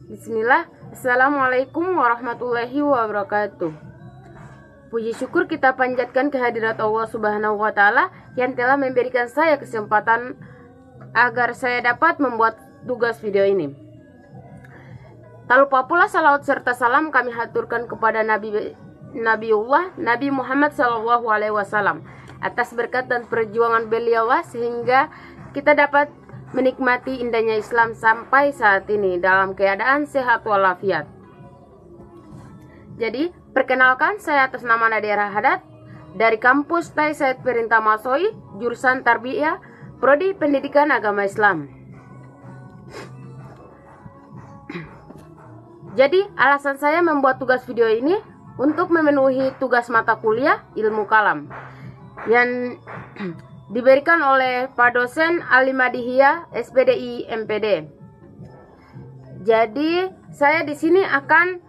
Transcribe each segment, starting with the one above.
Bismillah. Assalamualaikum warahmatullahi wabarakatuh. Puji syukur kita panjatkan kehadirat Allah Subhanahu wa Ta'ala yang telah memberikan saya kesempatan agar saya dapat membuat tugas video ini. Tak lupa pula salawat serta salam kami haturkan kepada Nabiullah Nabi Muhammad SAW atas berkat dan perjuangan beliau sehingga kita dapat menikmati indahnya Islam sampai saat ini dalam keadaan sehat walafiat. Jadi, perkenalkan, saya atas nama Nadia Rahadat dari kampus Tai Said Perintah Masoi, jurusan Tarbiyah, Prodi Pendidikan Agama Islam. Jadi, alasan saya membuat tugas video ini untuk memenuhi tugas mata kuliah ilmu kalam yang diberikan oleh Pak Dosen Alimadihiyah SPDI MPD. Jadi, saya di sini akan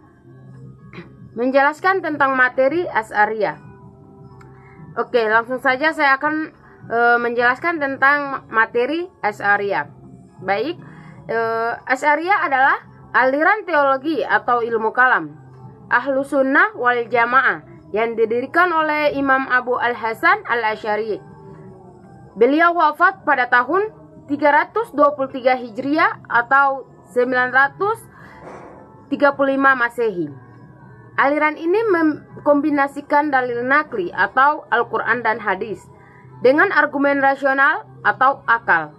menjelaskan tentang materi Asy'ariyah. Oke, langsung saja saya akan menjelaskan tentang materi Asy'ariyah. Baik, Asy'ariyah adalah aliran teologi atau ilmu kalam Ahlus Sunnah wal Jamaah yang didirikan oleh Imam Abu Al-Hasan Al-Asy'ari. Beliau wafat pada tahun 323 Hijriah atau 935 Masehi. Aliran ini mengkombinasikan dalil nakli atau Al-Quran dan hadis dengan argumen rasional atau akal.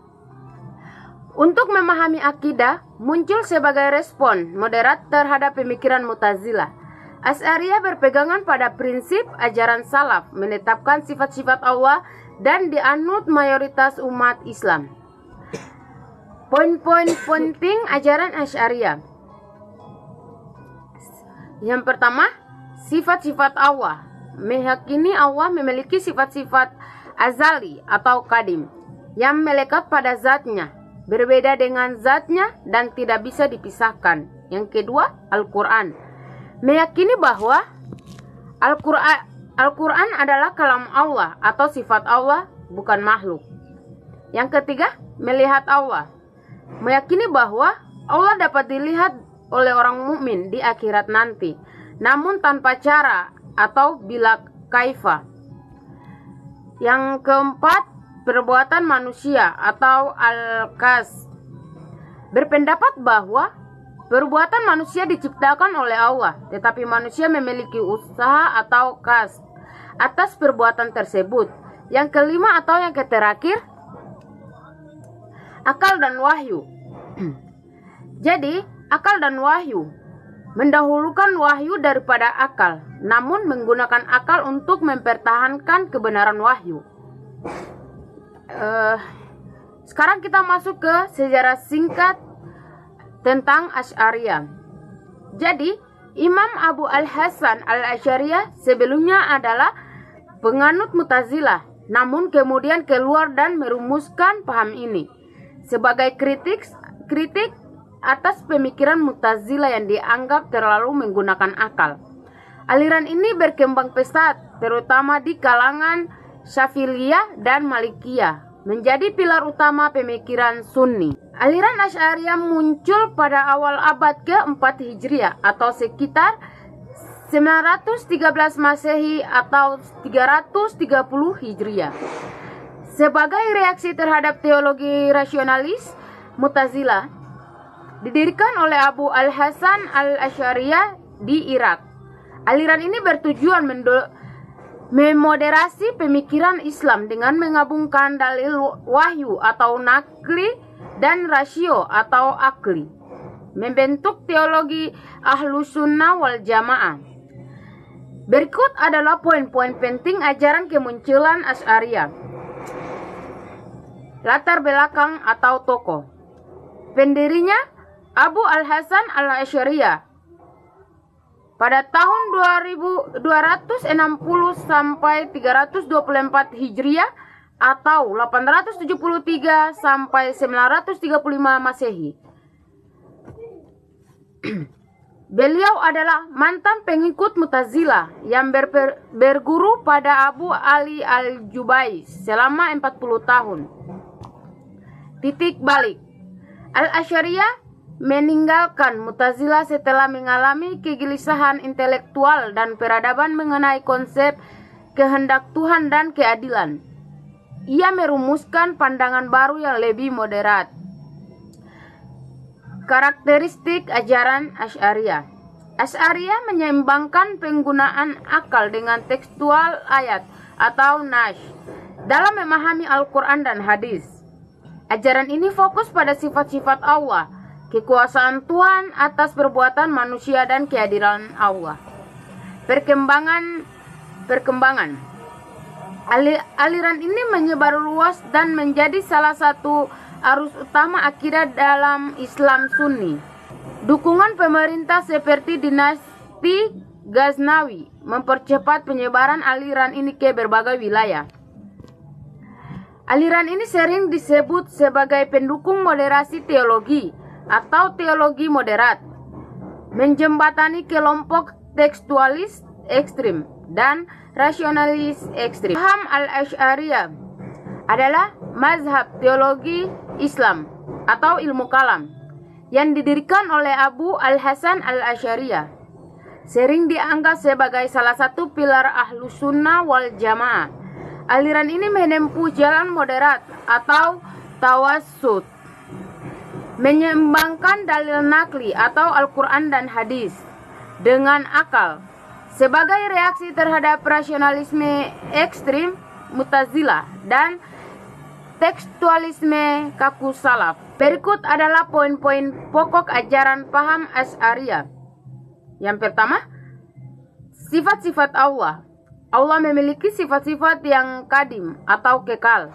Untuk memahami akidah, muncul sebagai respon moderat terhadap pemikiran Mu'tazilah. Asy'ariyah berpegangan pada prinsip ajaran salaf, menetapkan sifat-sifat Allah dan dianut mayoritas umat Islam. Poin-poin penting ajaran Asy'ariyah. Yang pertama, sifat-sifat Allah. Meyakini Allah memiliki sifat-sifat azali atau qadim yang melekat pada zatnya, berbeda dengan zatnya dan tidak bisa dipisahkan. Yang kedua, Al-Quran. Meyakini bahwa Al-Quran adalah kalam Allah atau sifat Allah, bukan makhluk. Yang ketiga, melihat Allah. Meyakini bahwa Allah dapat dilihat oleh orang mukmin di akhirat nanti, namun tanpa cara atau bila kaifa. Yang keempat, perbuatan manusia atau al-kas. Berpendapat bahwa perbuatan manusia diciptakan oleh Allah, tetapi manusia memiliki usaha atau kas atas perbuatan tersebut. Yang kelima atau yang terakhir, akal dan wahyu. Jadi, akal dan wahyu mendahulukan wahyu daripada akal, namun menggunakan akal untuk mempertahankan kebenaran wahyu. Sekarang kita masuk ke sejarah singkat tentang Asy'ariyah. Jadi, Imam Abu Al-Hasan Al-Asy'ari sebelumnya adalah penganut Mu'tazilah, namun kemudian keluar dan merumuskan paham ini sebagai kritik atas pemikiran Mu'tazilah yang dianggap terlalu menggunakan akal. Aliran ini berkembang pesat, terutama di kalangan Syafi'iyah dan Malikiyah, menjadi pilar utama pemikiran Sunni. Aliran Asy'ariyah muncul pada awal abad ke-4 Hijriah atau sekitar 913 Masehi atau 330 Hijriah. Sebagai reaksi terhadap teologi rasionalis Mu'tazilah, didirikan oleh Abu Al-Hasan Al-Asy'ari di Irak. Aliran ini bertujuan memoderasi pemikiran Islam dengan menggabungkan dalil wahyu atau nakli dan rasio atau akli, membentuk teologi Ahlus Sunnah wal Jamaah. Berikut adalah poin-poin penting ajaran kemunculan Asy'ariyah. Latar belakang atau tokoh. Pendirinya Abu Al-Hasan Al-Asy'ari pada tahun 2260 sampai 324 Hijriah atau 873 sampai 935 Masehi. Beliau adalah mantan pengikut Mu'tazilah yang berguru pada Abu Ali Al-Jubais selama 40 tahun. Titik balik. Al-Asy'ariyah meninggalkan Mu'tazilah setelah mengalami kegelisahan intelektual dan peradaban mengenai konsep kehendak Tuhan dan keadilan. Ia merumuskan pandangan baru yang lebih moderat. Karakteristik ajaran Asy'ariyah. Asy'ariyah menyeimbangkan penggunaan akal dengan tekstual ayat atau nas dalam memahami Al-Quran dan hadis. Ajaran ini fokus pada sifat-sifat Allah, kekuasaan Tuhan atas perbuatan manusia dan kehadiran Allah. Perkembangan. Aliran ini menyebar luas dan menjadi salah satu arus utama akidah dalam Islam Sunni. Dukungan pemerintah seperti dinasti Ghaznawi mempercepat penyebaran aliran ini ke berbagai wilayah. Aliran ini sering disebut sebagai pendukung moderasi teologi atau teologi moderat, menjembatani kelompok tekstualis ekstrim dan rasionalis ekstrim. Paham Al-Asy'ariyah adalah mazhab teologi Islam atau ilmu kalam yang didirikan oleh Abu Al-Hasan Al-Asy'ariyah. Sering dianggap sebagai salah satu pilar Ahlus Sunnah wal Jamaah. Aliran ini menempuh jalan moderat atau tawassut, menyeimbangkan dalil nakli atau Al-Quran dan hadis dengan akal sebagai reaksi terhadap rasionalisme ekstrim Mu'tazilah dan tekstualisme kaku salaf. Berikut adalah poin-poin pokok ajaran paham Asy'ariyah. Yang pertama, sifat-sifat Allah. Allah memiliki sifat-sifat yang kadim atau kekal,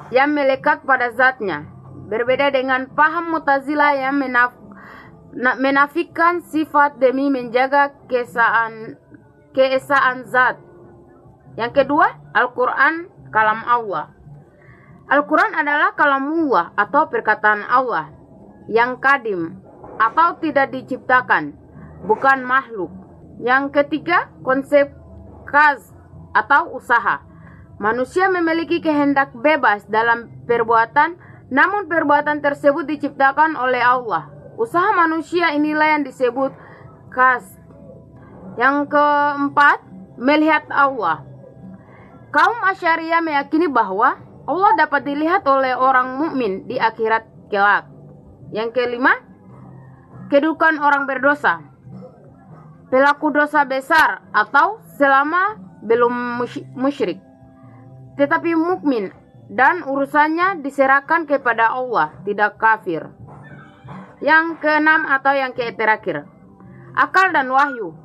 yang melekat pada zatnya. Berbeda dengan paham Mu'tazilah yang menafikan sifat demi menjaga keesaan zat. Yang kedua, Al-Quran, kalam Allah. Al-Quran adalah kalamullah atau perkataan Allah yang kadim atau tidak diciptakan, bukan makhluk. Yang ketiga, konsep kas atau usaha. Manusia memiliki kehendak bebas dalam perbuatan, namun perbuatan tersebut diciptakan oleh Allah. Usaha manusia inilah yang disebut kas. Yang keempat, melihat Allah. Kaum Asy'ariyah meyakini bahwa Allah dapat dilihat oleh orang mukmin di akhirat kelak. Yang kelima, kedudukan orang berdosa. Pelaku dosa besar atau selama belum musyrik, tetapi mukmin dan urusannya diserahkan kepada Allah, tidak kafir. Yang keenam atau yang terakhir, akal dan wahyu.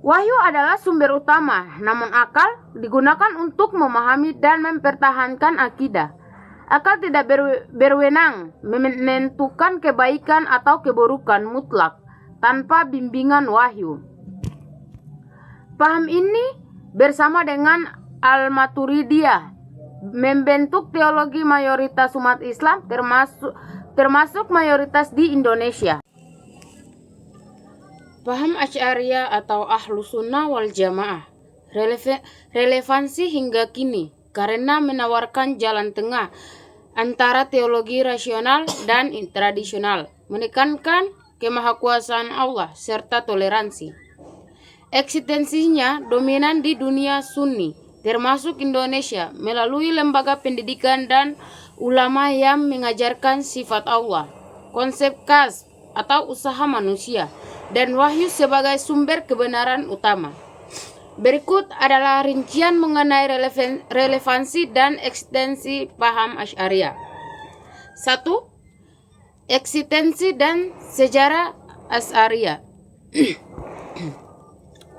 Wahyu adalah sumber utama, namun akal digunakan untuk memahami dan mempertahankan akidah. Akal tidak berwenang menentukan kebaikan atau keburukan mutlak tanpa bimbingan wahyu. Paham ini bersama dengan Al-Maturidiyah membentuk teologi mayoritas umat Islam termasuk mayoritas di Indonesia. Paham Asy'ariyah atau Ahlus Sunnah wal Jamaah relevansi hingga kini karena menawarkan jalan tengah antara teologi rasional dan tradisional, menekankan kemahakuasaan Allah serta toleransi. Eksistensinya dominan di dunia Sunni, termasuk Indonesia, melalui lembaga pendidikan dan ulama yang mengajarkan sifat Allah, konsep kas atau usaha manusia, dan wahyu sebagai sumber kebenaran utama. Berikut adalah rincian mengenai relevansi dan eksistensi paham Asy'ariyah. 1. Eksistensi dan sejarah Asy'ariyah.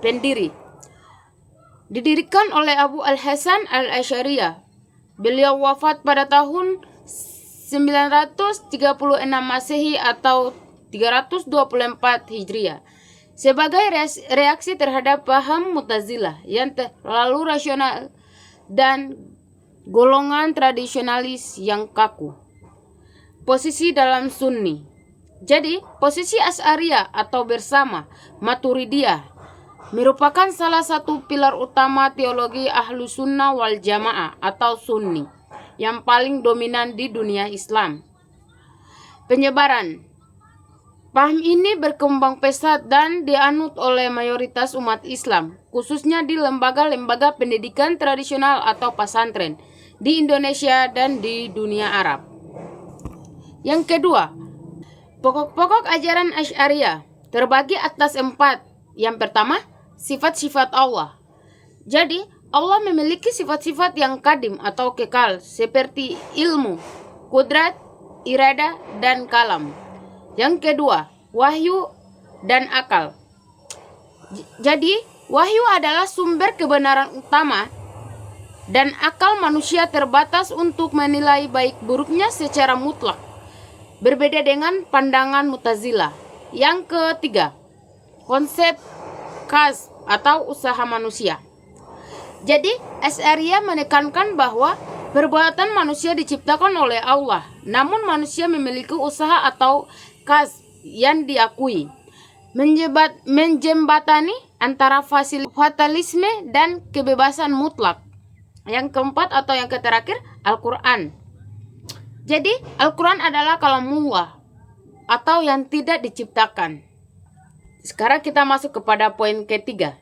Pendiri. Didirikan oleh Abu Al-Hasan Al-Asy'ariyah. Beliau wafat pada tahun 936 Masehi atau 324 Hijriah. Sebagai reaksi terhadap paham Mu'tazilah yang terlalu rasional dan golongan tradisionalis yang kaku. Posisi dalam Sunni. Jadi, posisi Asy'ariyah atau bersama Maturidiyah merupakan salah satu pilar utama teologi Ahlus Sunnah wal Jamaah atau Sunni yang paling dominan di dunia Islam. Penyebaran. Paham ini berkembang pesat dan dianut oleh mayoritas umat Islam, khususnya di lembaga-lembaga pendidikan tradisional atau pesantren di Indonesia dan di dunia Arab. Yang kedua, pokok-pokok ajaran Asy'ariyah terbagi atas 4. Yang pertama, sifat-sifat Allah. Jadi, Allah memiliki sifat-sifat yang kadim atau kekal seperti ilmu, kudrat, irada, dan kalam. Yang kedua, wahyu dan akal. Jadi, wahyu adalah sumber kebenaran utama dan akal manusia terbatas untuk menilai baik buruknya secara mutlak. Berbeda dengan pandangan Mu'tazilah. Yang ketiga, konsep kasb atau usaha manusia. Jadi, Asy'ariyah menekankan bahwa perbuatan manusia diciptakan oleh Allah, namun manusia memiliki usaha atau kasb yang diakui, menjembatani antara fatalisme dan kebebasan mutlak. Yang keempat atau yang terakhir, Al-Quran. Jadi, Al-Quran adalah kalamullah atau yang tidak diciptakan. Sekarang kita masuk kepada poin ketiga,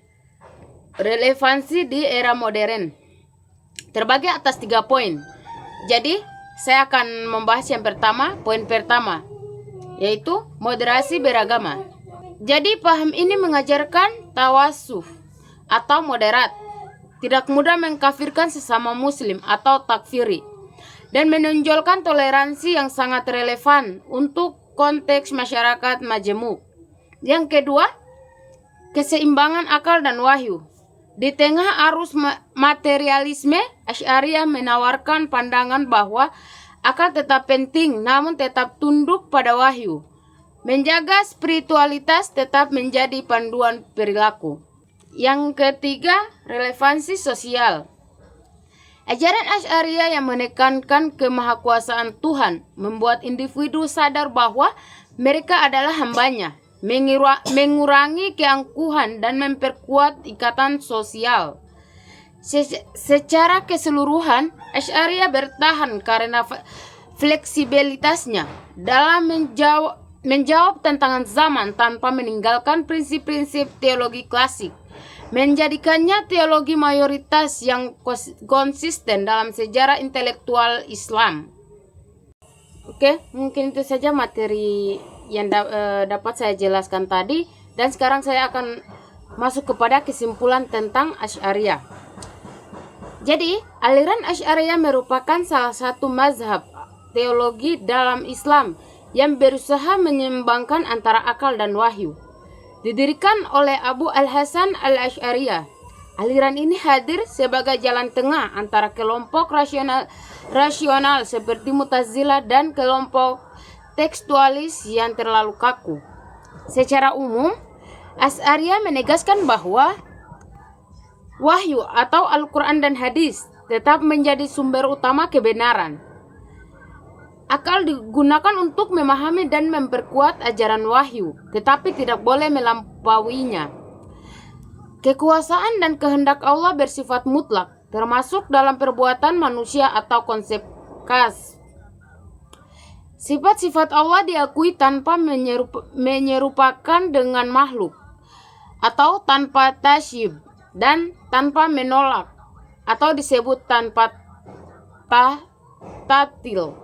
relevansi di era modern. Terbagi atas 3 poin. Jadi, saya akan membahas yang pertama, poin pertama, yaitu moderasi beragama. Jadi, paham ini mengajarkan tawasuf atau moderat, tidak mudah mengkafirkan sesama muslim atau takfiri, dan menonjolkan toleransi yang sangat relevan untuk konteks masyarakat majemuk. Yang kedua, keseimbangan akal dan wahyu. Di tengah arus materialisme, Asy'ariyah menawarkan pandangan bahwa akal tetap penting namun tetap tunduk pada wahyu. Menjaga spiritualitas tetap menjadi panduan perilaku. Yang ketiga, relevansi sosial. Ajaran Asy'ariyah yang menekankan kemahakuasaan Tuhan membuat individu sadar bahwa mereka adalah hambanya, mengurangi keangkuhan dan memperkuat ikatan sosial. Secara keseluruhan, Asy'ariyah bertahan karena fleksibilitasnya dalam menjawab tantangan zaman tanpa meninggalkan prinsip-prinsip teologi klasik, menjadikannya teologi mayoritas yang konsisten dalam sejarah intelektual Islam. Oke, mungkin itu saja materi yang dapat saya jelaskan tadi, dan sekarang saya akan masuk kepada kesimpulan tentang Asy'ariyah. Jadi, aliran Asy'ariyah merupakan salah satu mazhab teologi dalam Islam yang berusaha menyeimbangkan antara akal dan wahyu. Didirikan oleh Abu Al-Hasan Al-Asy'ariyah, aliran ini hadir sebagai jalan tengah antara kelompok rasional seperti Mu'tazilah dan kelompok tekstualis yang terlalu kaku. Secara umum, Asy'ariyah menegaskan bahwa wahyu atau Al-Quran dan hadis tetap menjadi sumber utama kebenaran. Akal digunakan untuk memahami dan memperkuat ajaran wahyu, tetapi tidak boleh melampauinya. Kekuasaan dan kehendak Allah bersifat mutlak, termasuk dalam perbuatan manusia atau konsep kasb. Sifat-sifat Allah diakui tanpa menyerupakan dengan makhluk, atau tanpa tasyib, dan tanpa menolak, atau disebut tanpa tatil.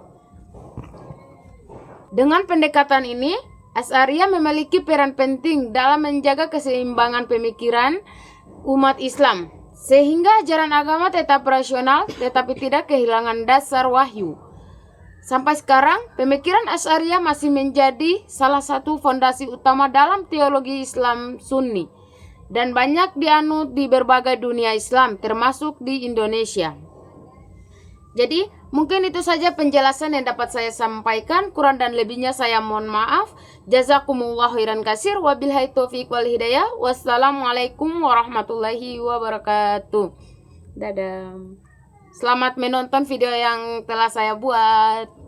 Dengan pendekatan ini, Asy'ariyah memiliki peran penting dalam menjaga keseimbangan pemikiran umat Islam, sehingga ajaran agama tetap rasional tetapi tidak kehilangan dasar wahyu. Sampai sekarang, pemikiran Asy'ariyah masih menjadi salah satu fondasi utama dalam teologi Islam Sunni dan banyak dianut di berbagai dunia Islam, termasuk di Indonesia. Jadi, mungkin itu saja penjelasan yang dapat saya sampaikan. Kurang dan lebihnya saya mohon maaf. Jazakumullahu khairan katsir. Wabillahi taufiq wal hidayah. Wassalamualaikum warahmatullahi wabarakatuh. Dadah. Selamat menonton video yang telah saya buat.